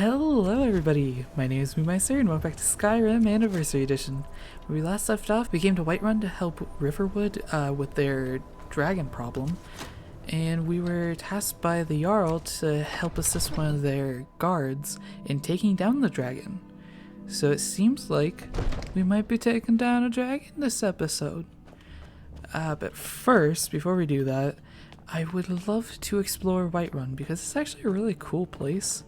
Hello everybody, my name is MooMeister and welcome back to Skyrim Anniversary Edition. Where we last left off, we came to Whiterun to help Riverwood with their dragon problem, and we were tasked by the Jarl to help assist one of their guards in taking down the dragon. So it seems like we might be taking down a dragon this episode. But first, before we do that, I would love to explore Whiterun because it's actually a really cool place.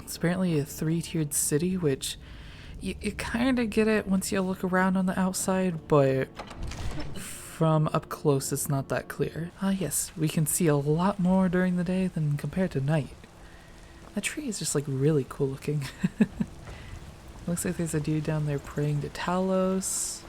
It's apparently a 3-tiered city, which you kind of get it once you look around on the outside, but from up close it's not that clear. Yes, we can see a lot more during the day than compared to night. That tree is just like really cool looking. Looks like there's a dude down there praying to Talos.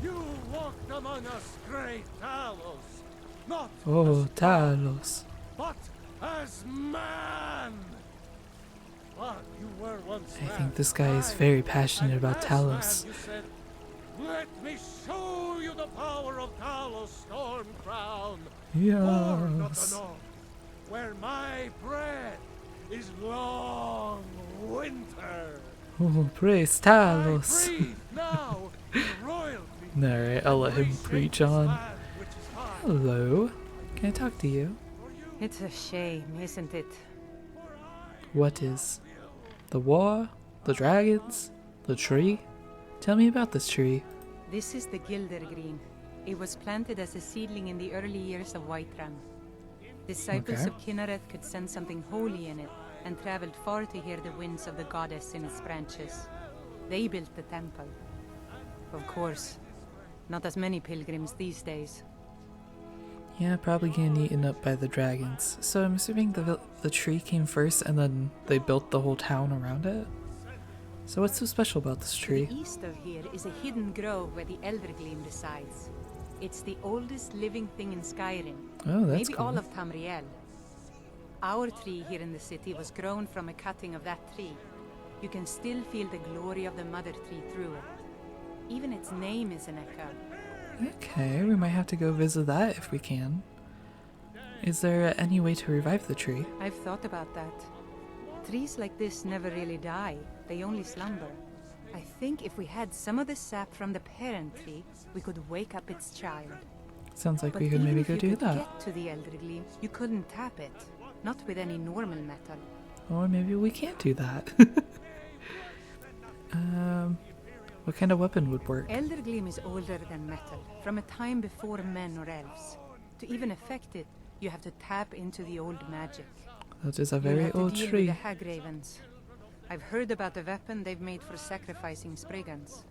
You walked among us, great Talos, not Oh, as Talos. but as man. But you were once I man. think this guy is very passionate And about as Talos. man, you said, let me show you the power of Talos Storm Crown. Or not Yes. the north, where my breath is long winter. Oh, praise I Talos. breathe now in royalty. Alright, I'll let him Reshape preach this on. land which is mine. Hello. Can I talk to you? It's a shame, isn't it? What is? The war? The dragons? The tree? Tell me about this tree. This is the Gildergreen. It was planted as a seedling in the early years of Whiterun. Disciples Okay. of Kinnereth could sense something holy in it and traveled far to hear the winds of the goddess in its branches. They built the temple. Of course, not as many pilgrims these days. Yeah, probably getting eaten up by the dragons. So I'm assuming the tree came first and then they built the whole town around it? So what's so special about this To tree? the east of here is a hidden grove where the Eldergleam resides. It's the oldest living thing in Skyrim. Oh, that's Maybe cool. all of Tamriel. Our tree here in the city was grown from a cutting of that tree. You can still feel the glory of the mother tree through it. Even its name is an echo. Okay, we might have to go visit that if we can. Is there any way to revive the tree? I've thought about that. Trees like this never really die, they only slumber. I think if we had some of the sap from the parent tree, we could wake up its child. Sounds like But we could even maybe if go you do could that. get to the Eldergleam, you couldn't tap it. Not with any normal metal. Or maybe we can't do that. What kind of weapon would work? Eldergleam is older than metal, from a time before men or elves. To even affect it, you have to tap into the old magic. That is a You'll very have to old deal tree. with the Hagravens. I've heard about the weapon they've made for sacrificing Spriggans.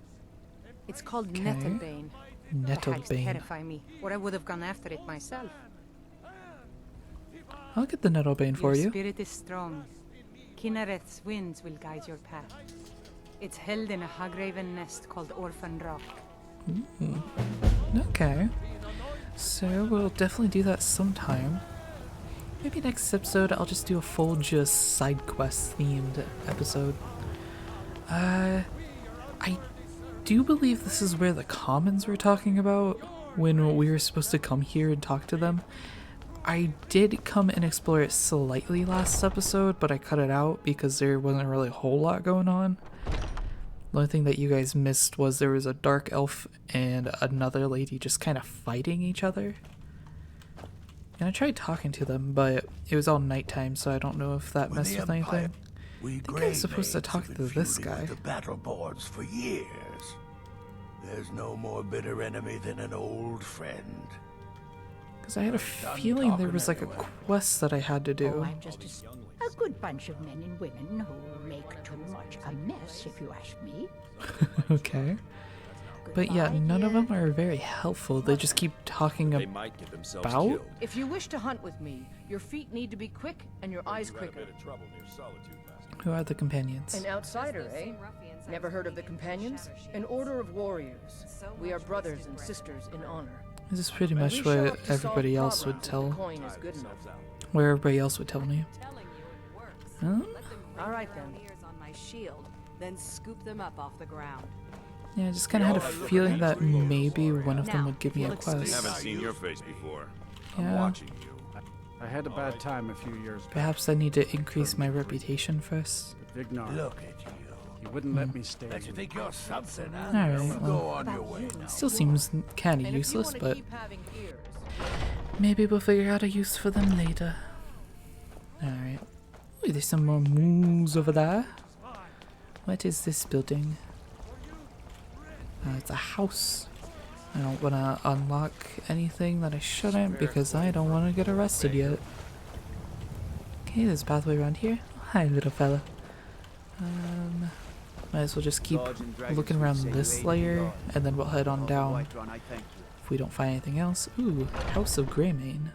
It's called Okay. Nettlebane. The hags Nettlebane. terrify me, or I would have gone after it myself. I'll get the Nettlebane for Your you. spirit is strong. Kinnereth's winds will guide your path. It's held in a Hagraven nest called Orphan Rock. Okay. So we'll definitely do that sometime. Maybe next episode I'll just do a full just side quest themed episode. I do believe this is where the commons were talking about when we were supposed to come here and talk to them. I did come and explore it slightly last episode, but I cut it out because there wasn't really a whole lot going on. The only thing that you guys missed was there was a dark elf and another lady just kind of fighting each other. And I tried talking to them, but it was all nighttime, so I don't know if that When messed the with Empire- anything. We think I was supposed to Greymaids talk have to been this feuding guy. with the battle boards for years. There's no more bitter enemy than an old friend. Because I had a Done feeling there talking was like a anyway. quest that I had to Oh, do. I'm just a good bunch of men and women who make too much a mess, if you ask me. Okay. But yeah, none of them are very helpful. They just keep talking They might get themselves about. killed. If you wish to hunt with me, your feet need to be quick and your eyes quicker. Who are the companions? An outsider, eh? Never heard of the companions? An order of warriors. We are brothers and sisters in honor. This is pretty We much show what up to solve everybody else would problems if the tell. coin is good enough. What everybody else would tell me. Huh? All right then. on my shield, then scoop them up off the ground. Yeah, I just kind of had a feeling that maybe one of them would give me a I quest. haven't seen your face before. Yeah. I'm watching you. I had a bad time a few years back. Perhaps I need to increase my reputation first. Vignar, Look at you. he wouldn't let me stay. Bet you think you're something, huh? Alright, Go well, on your way now. still seems kind of useless, but maybe we'll figure out a use for them later. Alright. Ooh, there's some more moons over there. What is this building? It's a house. I don't want to unlock anything that I shouldn't because I don't want to get arrested yet. Okay, there's a pathway around here. Hi, little fella. Might as well just keep looking around this layer and then we'll head on down if we don't find anything else. Ooh, House of Greymane.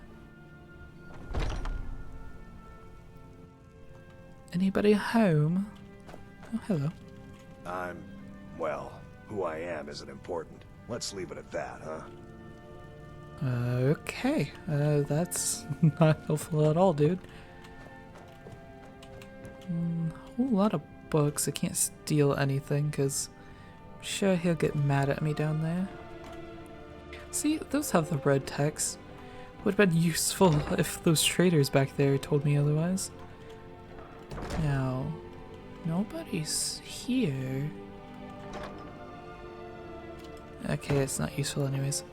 Anybody home? Oh, hello. Well, who I am isn't important. Let's leave it at that, huh? Okay. That's not helpful at all, dude. Whole lot of books. I can't steal anything because I'm sure he'll get mad at me down there. See, those have the red text. Would have been useful if those traders back there told me otherwise. Now, nobody's here. Okay, it's not useful anyways.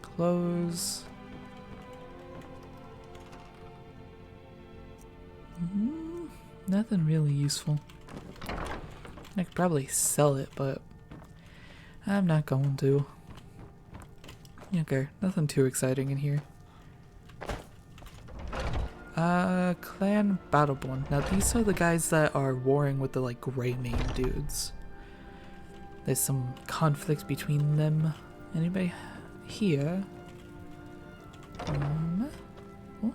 Close. Nothing really useful. I could probably sell it, but I'm not going to. Okay, nothing too exciting in here. Clan Battleborn. Now these are the guys that are warring with the like Greymane dudes. There's some conflict between them. Anybody here? Oh.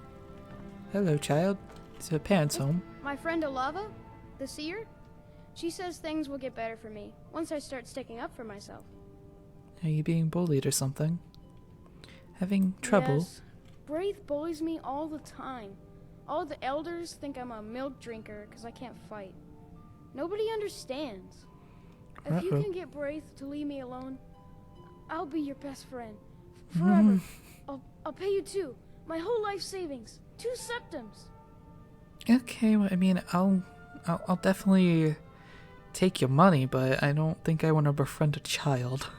Hello, child. Is your parents home? My friend Alava, the seer, she says things will get better for me once I start sticking up for myself. Are you being bullied or something? Having trouble? Yes. Braith bullies me all the time. All the elders think I'm a milk drinker because I can't fight. Nobody understands. If you can get Braith to leave me alone, I'll be your best friend. Forever. I'll pay you too. My whole life savings. 2 septims. Okay, well, I mean, I'll definitely take your money, but I don't think I want to befriend a child.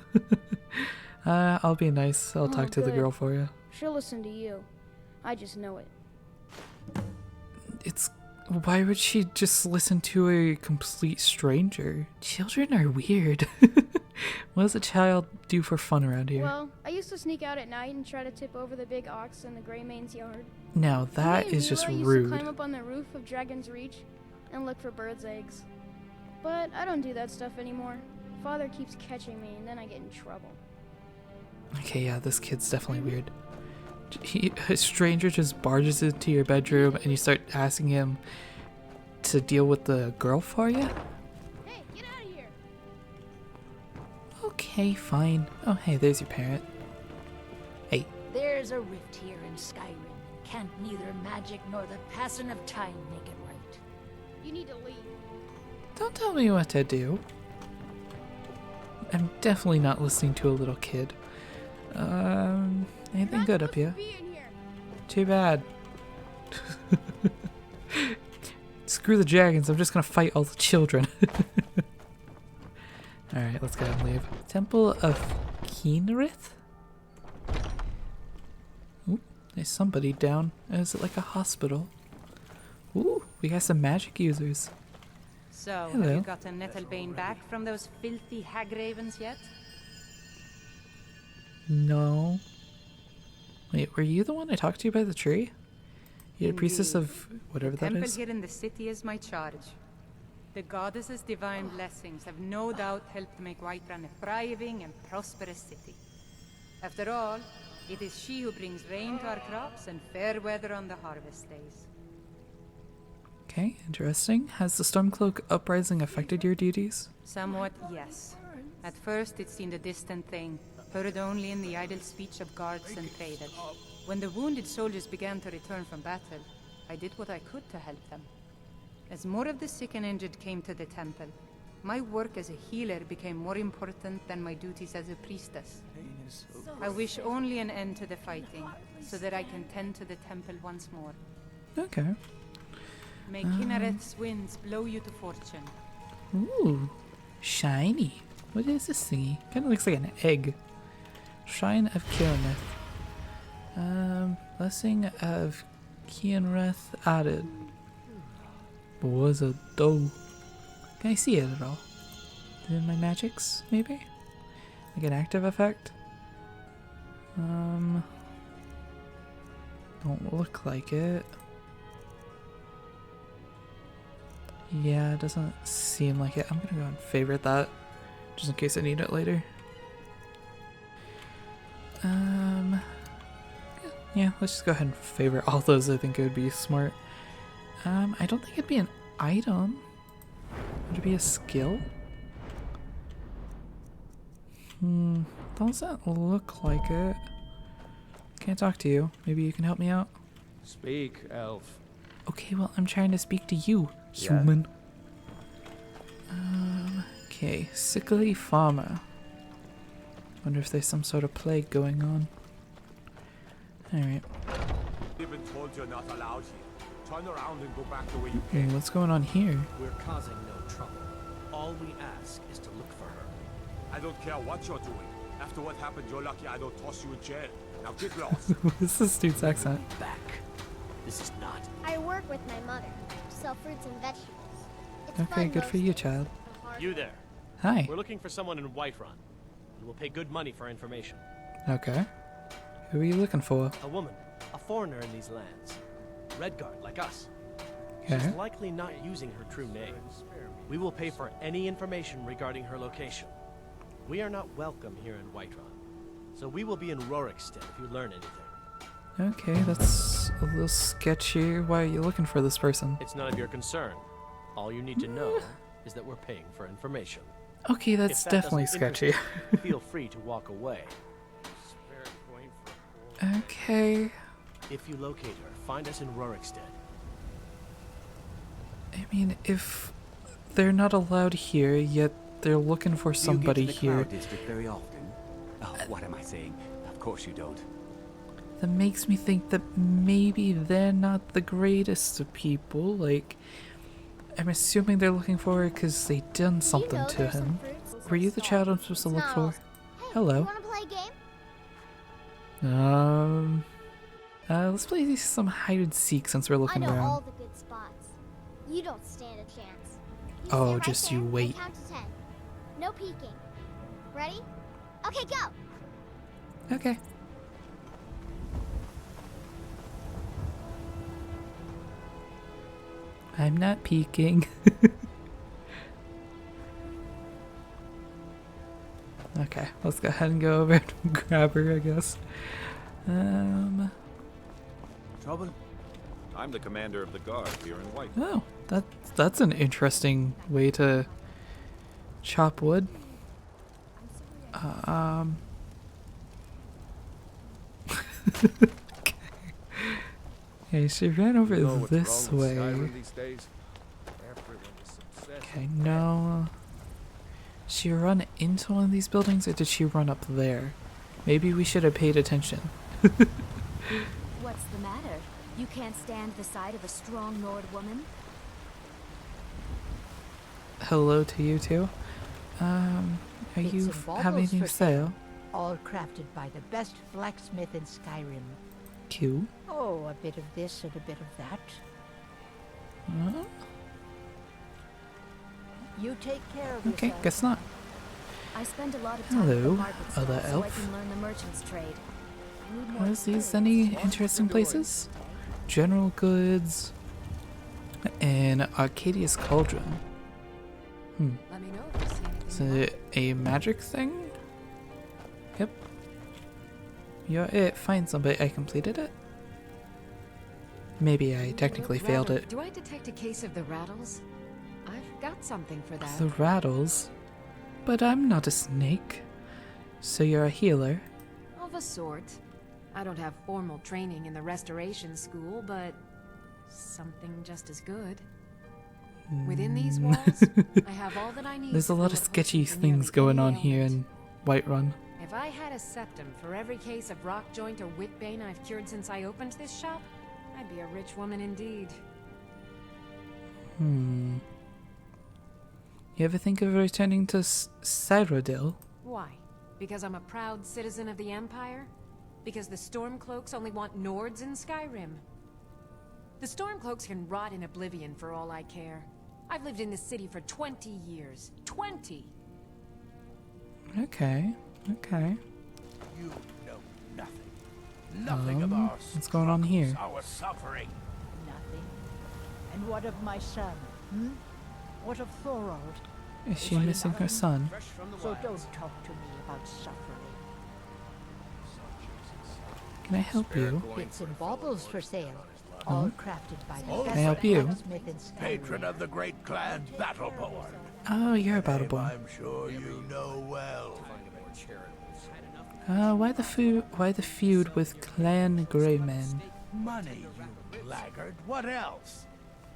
I'll be nice. I'll talk to the girl for you. She'll listen to you. I just know it. Why would she just listen to a complete stranger? Children are weird. What does a child do for fun around here? Well, I used to sneak out at night and try to tip over the big ox in the Greymane's yard. Now that is just used rude. to climb up on the roof of Dragon's Reach and look for birds' eggs. But I don't do that stuff anymore. Father keeps catching me and then I get in trouble. Okay, yeah, this kid's definitely weird. A stranger just barges into your bedroom and you start asking him to deal with the girl for you? Hey, get out of here! Okay, fine. Oh, hey, there's your parent. Hey. There's a rift here in Skyrim. Can't neither magic nor the passing of time make it right. You need to leave. Don't tell me what to do. I'm definitely not listening to a little kid. Anything good up here? Too bad. Screw the dragons, I'm just gonna fight all the children. Alright, let's go and leave. Temple of Keenrith? Ooh, there's somebody down. Is it like a hospital? Ooh, we got some magic users. So, Hello. have you gotten Nettlebane back from those filthy hag ravens yet? No. Wait, were you the one I talked to by the tree? You're a priestess of whatever that Temple is? here in the city is my charge. The goddess's divine blessings have no doubt helped make Whiterun a thriving and prosperous city. After all, it is she who brings rain to our crops and fair weather on the harvest days. Okay, interesting. Has the Stormcloak uprising affected your duties? Somewhat, yes. At first it seemed a distant thing, heard only in the idle speech of guards and traders. When the wounded soldiers began to return from battle, I did what I could to help them. As more of the sick and injured came to the temple, My work as a healer became more important than my duties as a priestess. I wish only an end to the fighting, so that I can tend to the temple once more. Okay. May Kinnereth's winds blow you to fortune. Ooh, shiny. What is this thingy? Kind of looks like an egg. Shrine of Kinnereth. Blessing of Kinnereth added. Was a dough. Can I see it at all? Is it in my magics, maybe? Like an active effect? Don't look like it. Yeah, it doesn't seem like it. I'm gonna go and favorite that, just in case I need it later. Yeah, let's just go ahead and favorite all those. I think it would be smart. I don't think it'd be an item. Would it be a skill? Doesn't look like it. Can't talk to you. Maybe you can help me out? Speak, elf. Okay, well, I'm trying to speak to you, human. Okay, sickly farmer. Wonder if there's some sort of plague going on. Alright. Even told you're not allowed here. Turn around and go back the way you Hey, came. what's going on here? We're causing no trouble. All we ask is to look for her. I don't care what you're doing. After what happened, you're lucky I don't toss you in jail. Now get lost. What's this dude's accent? Back. This is not. I work with my mother to sell fruits and vegetables. It's Okay, fun good for you, mostly. child. You there. Hi. We're looking for someone in Whiterun. We will pay good money for information. Okay. Who are you looking for? A woman. A foreigner in these lands. Redguard, like us. Okay. She's likely not using her true name. We will pay for any information regarding her location. We are not welcome here in Whiterun, so we will be in Rorikstead if you learn anything. Okay, that's a little sketchy. Why are you looking for this person? It's none of your concern. All you need to know is that we're paying for information. Okay, that's If that definitely doesn't interest sketchy. you, feel free to walk away. Okay. If you locate her, find us in Rorikstead. I mean, if they're not allowed here, yet they're looking for somebody you get to the here, Cloud District very often? Oh, what am I saying? Of course you don't. that makes me think that maybe they're not the greatest of people. Like, I'm assuming they're looking for her because they done something to him. Were you the child I'm supposed to look for? Hello. You wanna play a game? Let's play some hide and seek since we're I looking know all around. the good spots. You don't stand a chance. You Oh, stand right just there you and wait. Count to 10. No peeking. Ready? Okay, go. Okay. I'm not peeking. Okay, let's go ahead and go over and grab her, I guess. Trouble? I'm the commander of the guard here in White. Oh, that's an interesting way to chop wood. Okay, she ran over You know what's this wrong with way. Skyrim these days? Everyone is obsessed. Okay, no. She run into one of these buildings, or did she run up there? Maybe we should have paid attention. What's the matter? You can't stand the sight of a strong Nord woman? Hello to you too. Are Bits you and have baubles anything for to sale? All crafted by the best blacksmith in Skyrim. Q. Oh, a bit of this and a bit of that. Huh? You take care of Okay, yourself. guess not. I spend a lot of time at Hello, the market stall, other so I elf. can learn the merchant's trade. I need more Are these experience. any interesting places? General goods and Arcadia's Cauldron. Let me know if you see anything. Is you like. it a magic thing? Yep. You're it. Find somebody. I completed it. Maybe I technically failed it. Do I detect a case of the rattles? I've got something for that. The rattles? But I'm not a snake. So you're a healer? Of a sort. I don't have formal training in the restoration school, but something just as good. Within these walls, I have all that I need. There's a lot of sketchy things going on here in Whiterun. If I had a septum for every case of rock joint or whitbane I've cured since I opened this shop, I'd be a rich woman indeed. You ever think of returning to Cyrodiil? Why? Because I'm a proud citizen of the Empire? Because the Stormcloaks only want Nords in Skyrim? The Stormcloaks can rot in oblivion for all I care. I've lived in this city for 20 years. 20! Okay, okay. You know nothing. Nothing of our what's going on here? Our suffering. Nothing. And what of my son? What of Thorold? Is she missing her son? So don't talk to me about suffering. Can I help you? Bits and baubles for sale. All crafted by the Can I help you? blacksmith in Skyrim. Patron of the great clan Battleborn. Oh, you're a Battleborn. I'm sure you know well. Why the feud with Clan Greymen? Money, you blackguard. What else?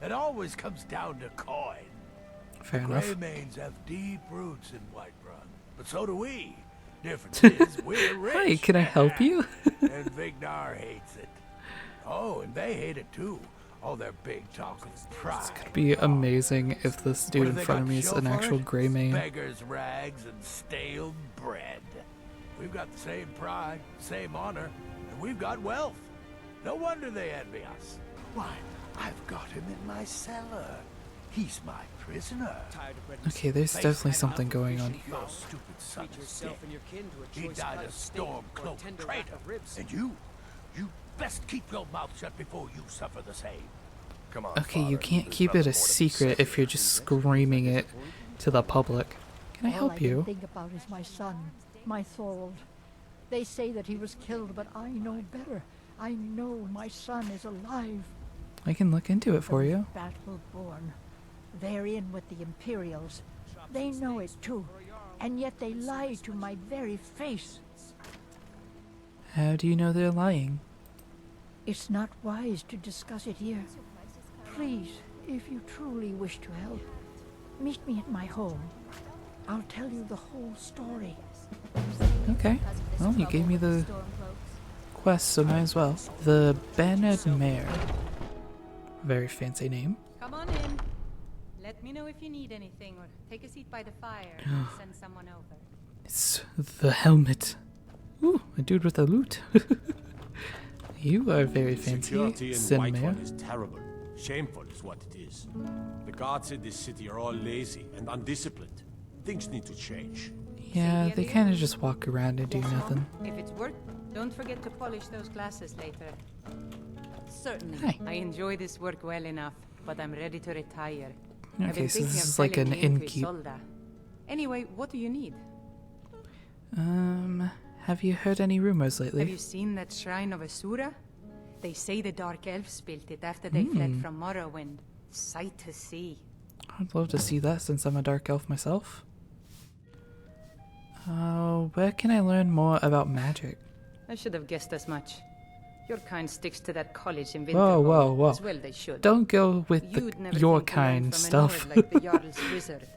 It always comes down to coin. Fair enough. Greymanes have deep roots in Whiterun, but so do we. Difference is we're rich. Hi, can I help you? And Vignar hates it. Oh, and they hate it too. All their big talk of pride. This could be amazing if this dude in front of me is an actual Greymane. Beggars' rags and stale bread. We've got the same pride, same honor, and we've got wealth. No wonder they envy us. Why, I've got him in my cellar. He's my prisoner. Okay, there's definitely something going on. Your stupid son is dead. He died a storm-cloaked traitor. And you best keep your mouth shut before you suffer the same. Come on, Okay, you Father. can't keep it a secret if you're just screaming it to the public. Can I help All I you? can think about is my son, my Thorold. They say that he was killed, but I know better. I know my son is alive. I can look into it for you. Battleborn. They're in with the Imperials. They know it too, and yet they lie to my very face. How do you know they're lying? It's not wise to discuss it here. Please, if you truly wish to help, meet me at my home. I'll tell you the whole story. Okay. Well, you gave me the quest, so might as well. The Bannered Mare. Very fancy name. Come on in. Let me know if you need anything, or take a seat by the fire and send someone over. It's the helmet. Ooh, a dude with a lute. You are very fancy, Security in Sinmare. Whiterun is terrible. Shameful is what it is. The guards in this city are all lazy and undisciplined. Things need to change. Yeah, they kind of just walk around and do nothing. If it's work, don't forget to polish those glasses later. Certainly, Hi. I enjoy this work well enough, but I'm ready to retire. Okay, so this is like an innkeep. Anyway, what do you need? Have you heard any rumors lately? Have you seen that shrine of Asura? They say the Dark Elves built it after they fled from Morrowind. Sight to see. I'd love to see that since I'm a dark elf myself. Where can I learn more about magic? I should have guessed as much. Your kind sticks to that college in Whoa, whoa, whoa. As well they should. Don't go with You'd never your think to learn kind from an stuff. Nord like the Jarl's wizard.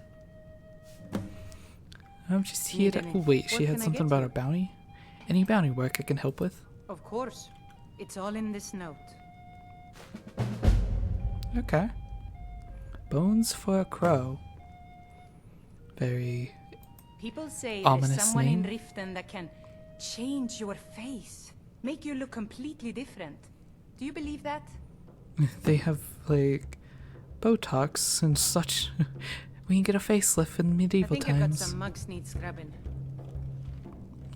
I'm just here to... Need Oh, wait, she what had can I something get about you? a bounty? Any bounty work I can help with? Of course. It's all in this note. Okay. Bones for a crow. Very People say ominous there's someone in name. Riften that can change your face. Make you look completely different. Do you believe that? They have, like, Botox and such. We can get a facelift in I medieval think I've got times. some mugs need scrubbing.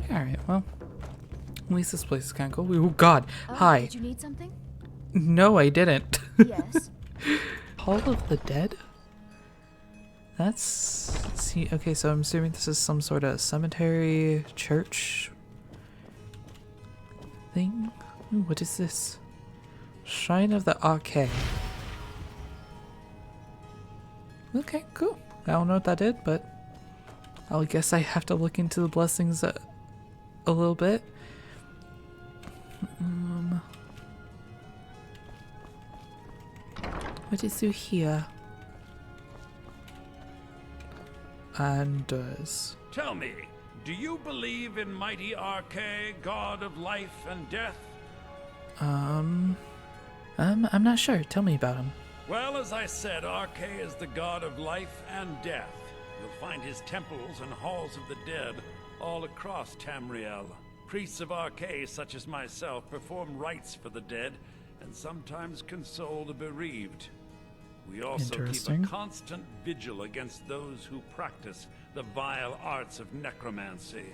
Alright, well. At least this place is kind of cool. Oh, God. Hi. Did you need something? No, I didn't. Yes. Hall of the Dead? Let's see. Okay, so I'm assuming this is some sort of cemetery, church thing. Ooh, what is this? Shrine of the Arcade. Okay, cool. I don't know what that did, but I guess I have to look into the blessings a little bit. What is through here? and does. Tell me, do you believe in mighty Arche, god of life and death? I'm not sure. Tell me about him. Well, as I said, Arche is the god of life and death. You'll find his temples and halls of the dead all across Tamriel. Priests of Arche, such as myself, perform rites for the dead and sometimes console the bereaved. We also keep a constant vigil against those who practice the vile arts of necromancy.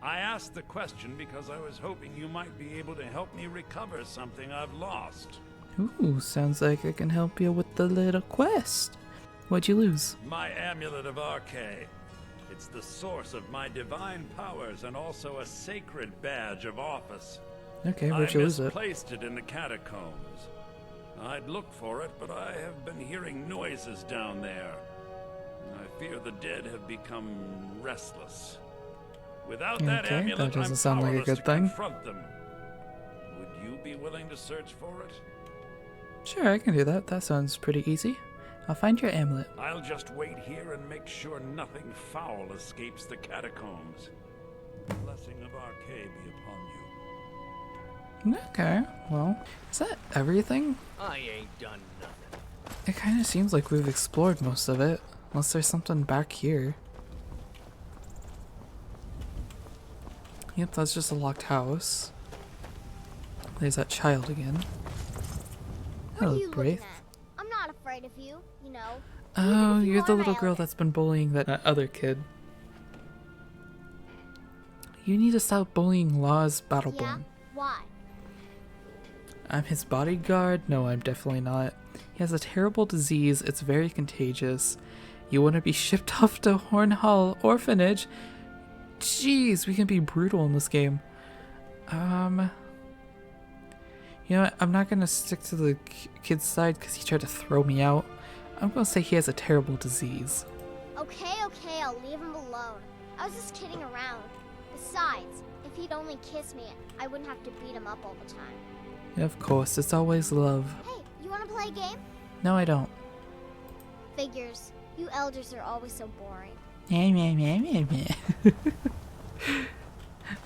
I asked the question because I was hoping you might be able to help me recover something I've lost. Ooh, sounds like I can help you with the little quest. What'd you lose? My amulet of Arche. It's the source of my divine powers and also a sacred badge of office. Okay, where'd you lose it? I misplaced it in the catacombs. I'd look for it, but I have been hearing noises down there. I fear the dead have become restless. Without that amulet, that doesn't I'm sound like a powerless good to thing. confront them. Would you be willing to search for it? Sure, I can do that. That sounds pretty easy. I'll find your amulet. I'll just wait here and make sure nothing foul escapes the catacombs. The blessing of Arche be upon you. Okay, well, is that everything? I ain't done nothing. It kind of seems like we've explored most of it, unless there's something back here. Yep, that's just a locked house. There's that child again. Hello, Braith. I'm not afraid of you, you know. Oh, you're the little girl that's been bullying that other kid. You need to stop bullying Law's Battleborn. Yeah? Why? I'm his bodyguard? No, I'm definitely not. He has a terrible disease. It's very contagious. You want to be shipped off to Hornhall Orphanage? Jeez, we can be brutal in this game. You know what? I'm not going to stick to the kid's side because he tried to throw me out. I'm going to say he has a terrible disease. Okay, I'll leave him alone. I was just kidding around. Besides, if he'd only kiss me, I wouldn't have to beat him up all the time. Yeah, of course, it's always love. Hey, you want to play a game? No, I don't. Figures. You elders are always so boring.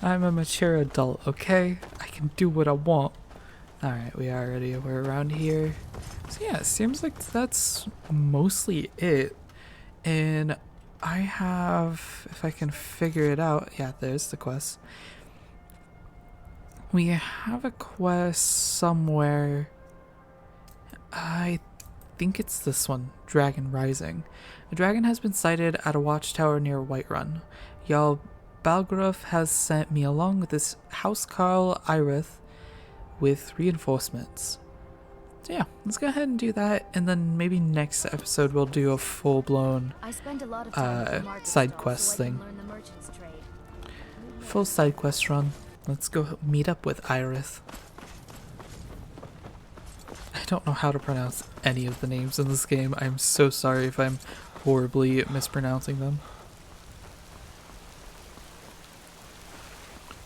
I'm a mature adult, okay? I can do what I want. Alright, we're around here. So yeah, it seems like that's mostly it. And I have, if I can figure it out, yeah, there's the quest. We have a quest somewhere. I think it's this one, Dragon Rising. A dragon has been sighted at a watchtower near Whiterun. Jarl Balgruuf has sent me along with this housecarl Irith with reinforcements. So yeah, let's go ahead and do that, and then maybe next episode we'll do a full-blown side quest thing. Full side quest run. Let's go meet up with Irith. I don't know how to pronounce any of the names in this game. I'm so sorry if I'm horribly mispronouncing them.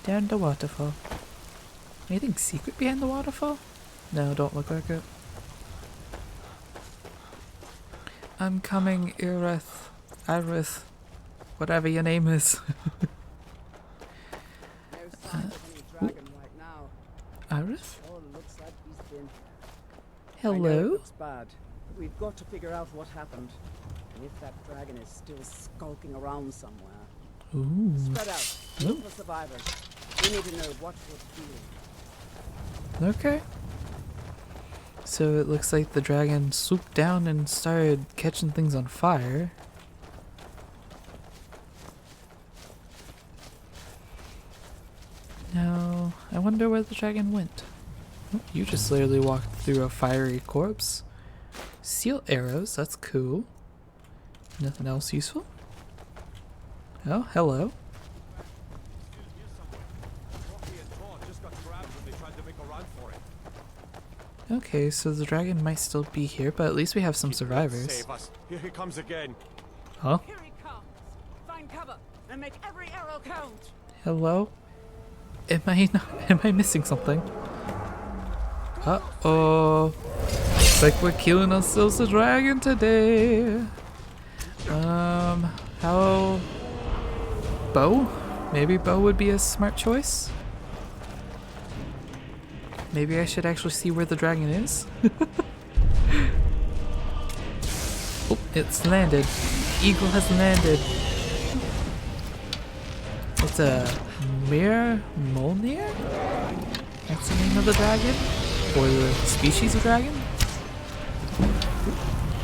Down the waterfall. Anything secret behind the waterfall? No, don't look like it. I'm coming, Irith, whatever your name is. Irith? Hello? It's bad, but we've got to figure out what happened. And if that dragon is still skulking around somewhere. Ooh. Spread out. Look for survivors. We need to know what we're doing. Okay. So it looks like the dragon swooped down and started catching things on fire. Now, I wonder where the dragon went. Oh, you just literally walked through a fiery corpse. Seal arrows, that's cool. Nothing else useful? Oh, hello. Okay, so the dragon might still be here, but at least we have some survivors. Save us. Here he comes again. Huh? Here he comes. Find cover and make every arrow count. Hello? Am I missing something? Uh-oh. Looks like we're killing ourselves a dragon today. How... bow? Maybe bow would be a smart choice? Maybe I should actually see where the dragon is? Oh, it's landed. Eagle has landed. It's a Molnir? That's the name of the dragon? Or the species of dragon?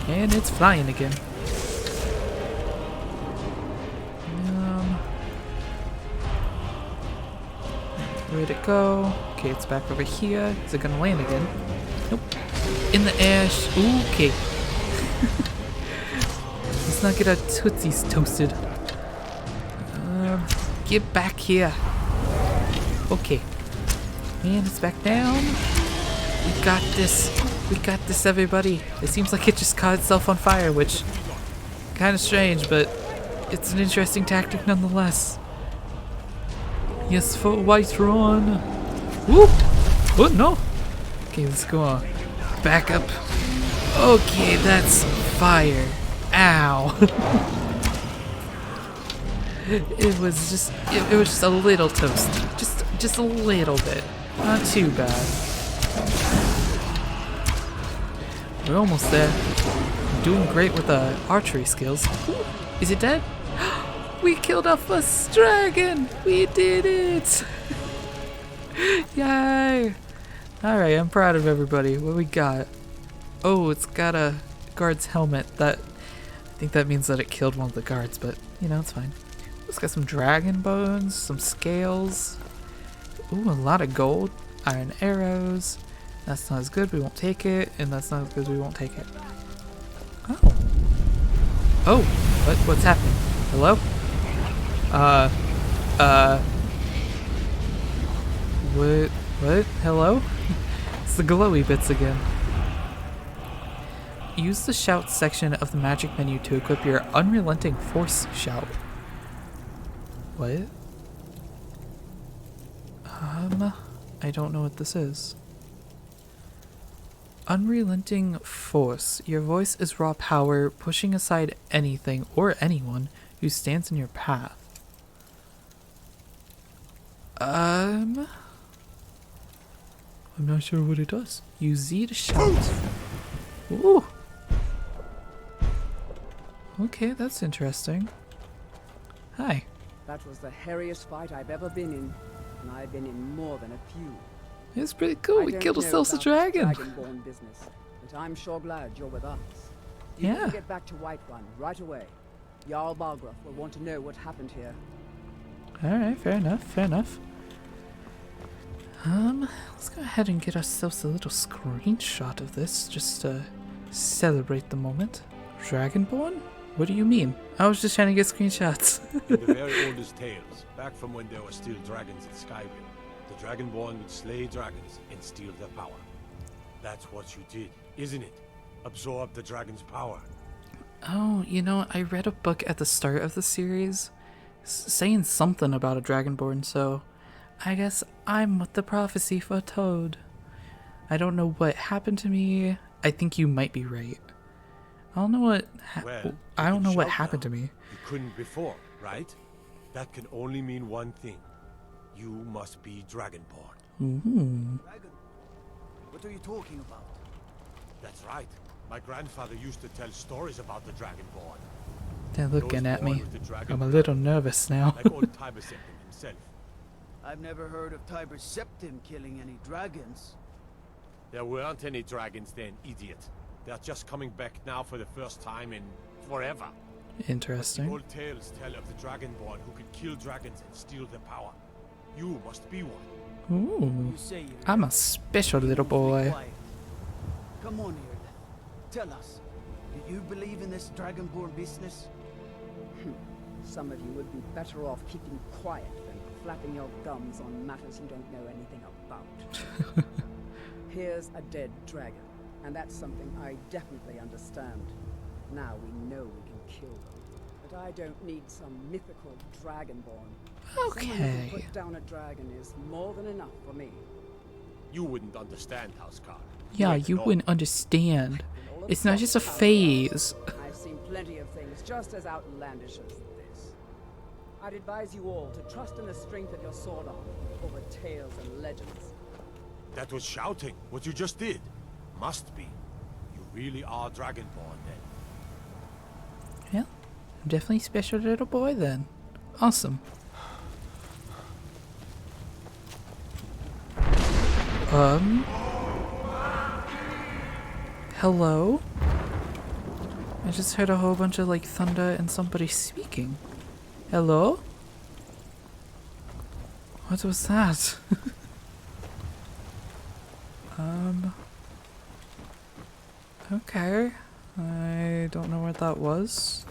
And it's flying again. Where'd it go? Okay, it's back over here. Is it gonna land again? Nope. In the ash. Okay. Let's not get our tootsies toasted. Get back here. Okay. And it's back down. We got this. We got this, everybody. It seems like it just caught itself on fire, which kind of strange, but it's an interesting tactic nonetheless. Yes, for Whiterun. Whoop! Oh no! Okay, let's go on. Back up. Okay, that's fire. Ow! It was just a little toasty. Just a little bit. Not too bad. We're almost there. I'm doing great with the archery skills. Is it dead? We killed our first dragon! We did it! Yay! Alright, I'm proud of everybody. What we got? Oh, it's got a guard's helmet. I think that means that it killed one of the guards, but you know, it's fine. It's got some dragon bones, some scales. Ooh, a lot of gold. Iron arrows. That's not as good, we won't take it. And that's not as good, we won't take it. Oh. Oh, what's happening? Hello? What? Hello? It's the glowy bits again. Use the shout section of the magic menu to equip your unrelenting force shout. What? I don't know what this is. Unrelenting force. Your voice is raw power, pushing aside anything or anyone who stands in your path. I'm not sure what it does. Use Z to shout. Ooh. Okay, that's interesting. Hi. That was the hairiest fight I've ever been in, and I've been in more than a few. It's pretty cool. We killed ourselves a dragon. Dragonborn business, but I'm sure glad you're with us. Yeah. You can get back to Whiterun right away. Jarl Balgruuf will want to know what happened here. Alright, fair enough, fair enough. Let's go ahead and get ourselves a little screenshot of this, just to celebrate the moment. Dragonborn? What do you mean? I was just trying to get screenshots. In the very oldest tales, back from when there were still dragons in Skyrim, the Dragonborn would slay dragons and steal their power. That's what you did, isn't it? Absorb the dragon's power. Oh, you know, I read a book at the start of the series saying something about a Dragonborn, so I guess I'm what the prophecy foretold. I don't know what happened to me. I think you might be right. I don't know what what happened to me. You couldn't before, right? That can only mean one thing. You must be Dragonborn. Ooh. Dragon? What are you talking about? That's right. My grandfather used to tell stories about the Dragonborn. They're looking at me. I'm a little nervous now. Like old Tiber Septim himself. I've never heard of Tiber Septim killing any dragons. There weren't any dragons then, idiot. They're just coming back now for the first time in forever. Interesting. The old tales tell of the Dragonborn who could kill dragons and steal their power. You must be one. Ooh. I'm a special little boy. Come on here then. Tell us, do you believe in this Dragonborn business? Some of you would be better off keeping quiet than flapping your gums on matters you don't know anything about. Here's a dead dragon, and that's something I definitely understand. Now we know we can kill them, but I don't need some mythical Dragonborn. Okay. Someone who can put down a dragon is more than enough for me. You wouldn't understand, Houseguard. Yeah, you wouldn't understand. It's not just a phase. I've seen plenty of things just as outlandish as this. I'd advise you all to trust in the strength of your sword arm over tales and legends. That was shouting, what you just did. Must be. You really are Dragonborn then. Yeah, I'm definitely a special little boy then. Awesome. Hello? I just heard a whole bunch of like thunder and somebody speaking. Hello? What was that? Okay. I don't know what that was.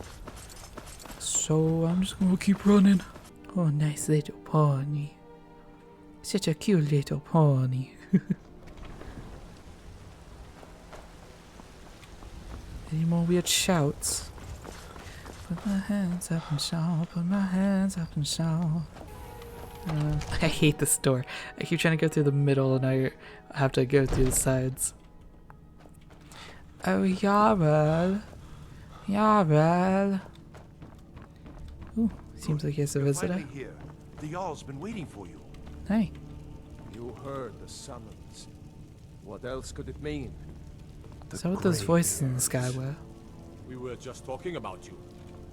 So I'm just gonna keep running. Oh, nice little pony. Such a cute little pony. Any more weird shouts? Put my hands up and shout, put my hands up and shout. I hate this door. I keep trying to go through the middle and I have to go through the sides. Oh, Yarel. Yarel. Ooh, seems like he has a visitor. Finally here. The Jarl's been waiting for you. Hey. You heard the summons. What else could it mean? Is that what those voices in the sky were? We were just talking about you.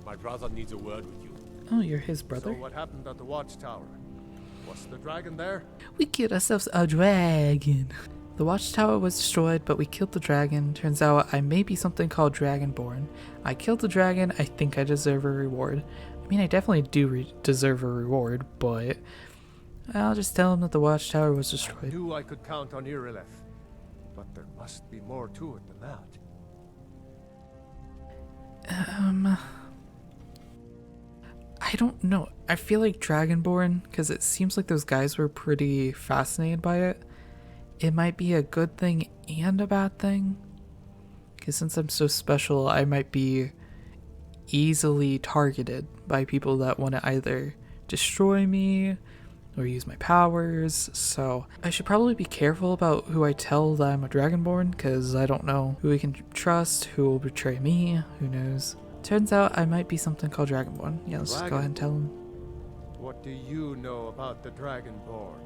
My brother needs a word with you. Oh, you're his brother? So what happened at the watchtower? Was the dragon there? We killed ourselves a dragon. The watchtower was destroyed, but we killed the dragon. Turns out I may be something called Dragonborn. I killed the dragon. I think I deserve a reward. I mean, I definitely do deserve a reward, but I'll just tell him that the watchtower was destroyed. I knew I could count on Irileth, but there must be more to it than that. I don't know. I feel like Dragonborn, because it seems like those guys were pretty fascinated by it. It might be a good thing and a bad thing. Because since I'm so special, I might be easily targeted by people that want to either destroy me or use my powers. So I should probably be careful about who I tell that I'm a Dragonborn, because I don't know who we can trust, who will betray me, who knows. Turns out I might be something called Dragonborn. Yeah, let's just go ahead and tell him. What do you know about the Dragonborn?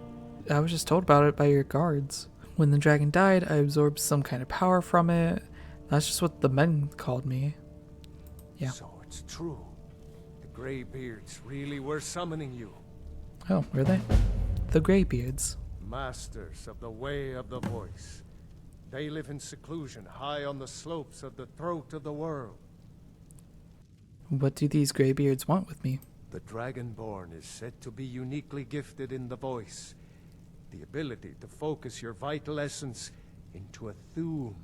I was just told about it by your guards. When the dragon died, I absorbed some kind of power from it. That's just what the men called me. Yeah. So it's true. The Greybeards really were summoning you. Oh, were they? The Greybeards. Masters of the way of the voice. They live in seclusion high on the slopes of the throat of the world. What do these Greybeards want with me? The Dragonborn is said to be uniquely gifted in the voice. The ability to focus your vital essence into a thum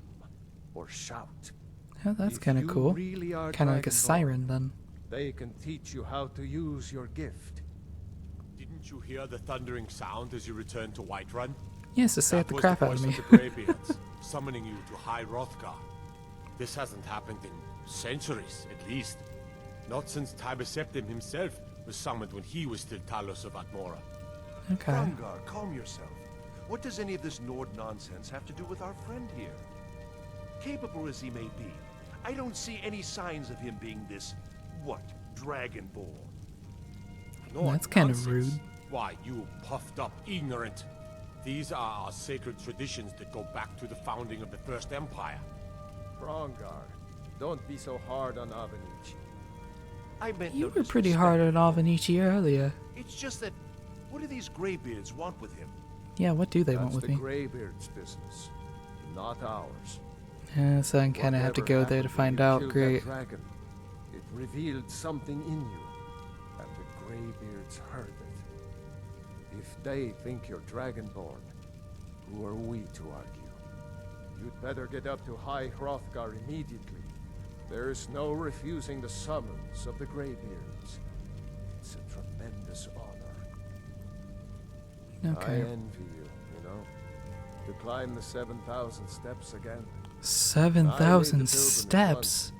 or shout. Oh, that's kind of cool. Really kind of like a siren then. They can teach you how to use your gift. Didn't you hear the thundering sound as you returned to Whiterun? Yes, it scared the crap out of me. That was the voice of the Greybeards, summoning you to High Hrothgar. This hasn't happened in centuries, at least. Not since Tiber Septim himself was summoned when he was still Talos of Atmora. Okay. Hrongar, calm yourself. What does any of this Nord nonsense have to do with our friend here? Capable as he may be, I don't see any signs of him being this, Dragonborn. No, that's kind of rude. Why, you puffed up ignorant. These are our sacred traditions that go back to the founding of the First Empire. Hrongar, don't be so hard on Avenici. I meant You no were pretty hard on Avenici earlier. It's just that, what do these Greybeards want with him? Yeah, what do they want with me? That's the Greybeards' business, not ours. Yeah, so I kind of have to go there to find out. Great. Dragon, it revealed something in you, and the Greybeards heard it. If they think you're Dragonborn, who are we to argue? You'd better get up to High Hrothgar immediately. There's no refusing the summons of the Greybeards. It's a tremendous honor. Okay. I envy you, you know. To climb the 7,000 steps again. 7,000 steps?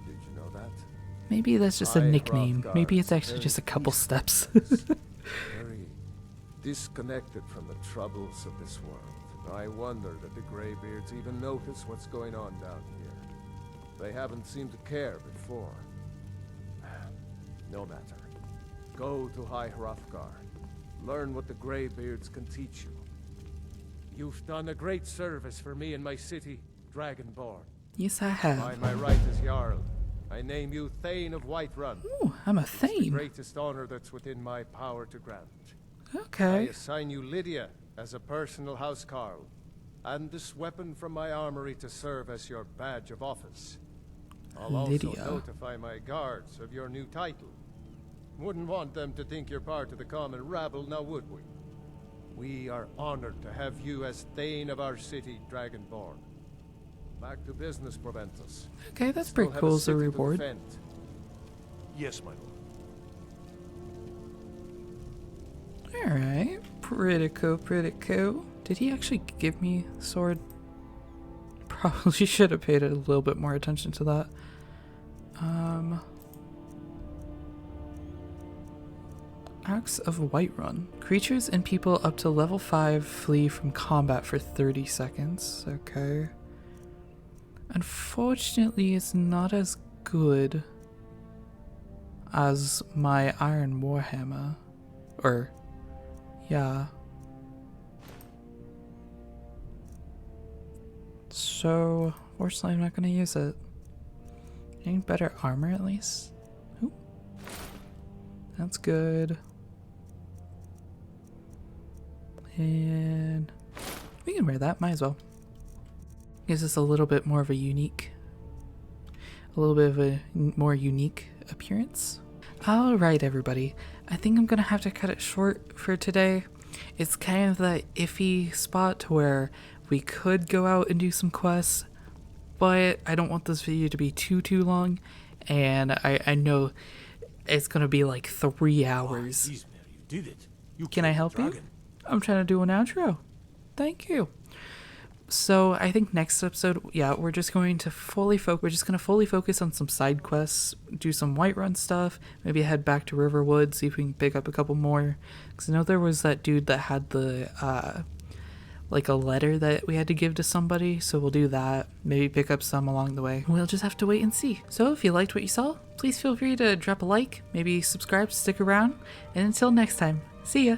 Did you know that? Maybe that's just a nickname. Maybe it's actually just a couple steps. Very disconnected from the troubles of this world. I wonder that the Greybeards even notice what's going on down here. They haven't seemed to care before. No matter. Go to High Hrothgar. Learn what the Greybeards can teach you. You've done a great service for me and my city, Dragonborn. Yes, I have. By my right as Jarl, I name you Thane of Whiterun. Ooh, I'm a Thane. It's the greatest honor that's within my power to grant. Okay. I assign you Lydia as a personal housecarl, and this weapon from my armory to serve as your badge of office. I'll also notify my guards of your new title. Wouldn't want them to think you're part of the common rabble, now would we? We are honored to have you as Thane of our city, Dragonborn. Back to business, Proventus. Okay, that's pretty cool as a reward. Yes, my lord. Alright, pretty cool, pretty cool. Did he actually give me a sword? Probably should have paid a little bit more attention to that. Axe of Whiterun. Creatures and people up to level 5 flee from combat for 30 seconds. Okay. Unfortunately, it's not as good as my Iron Warhammer. Or, yeah. So, fortunately, I'm not going to use it. Any better armor at least? Ooh. That's good. And we can wear that, might as well. Gives us a little bit more of a little bit of a more unique appearance. Alright everybody, I think I'm gonna have to cut it short for today. It's kind of that iffy spot where we could go out and do some quests, but I don't want this video to be too long, and I know it's gonna be like 3 hours. You did it. Can I help you? I'm trying to do an outro. Thank you. So I think next episode, yeah, we're just going to fully focus on some side quests, do some Whiterun stuff, maybe head back to Riverwood, see if we can pick up a couple more. Because I know there was that dude that had the like a letter that we had to give to somebody, so we'll do that. Maybe pick up some along the way. We'll just have to wait and see. So if you liked what you saw, please feel free to drop a like, maybe subscribe, stick around, and until next time, see ya!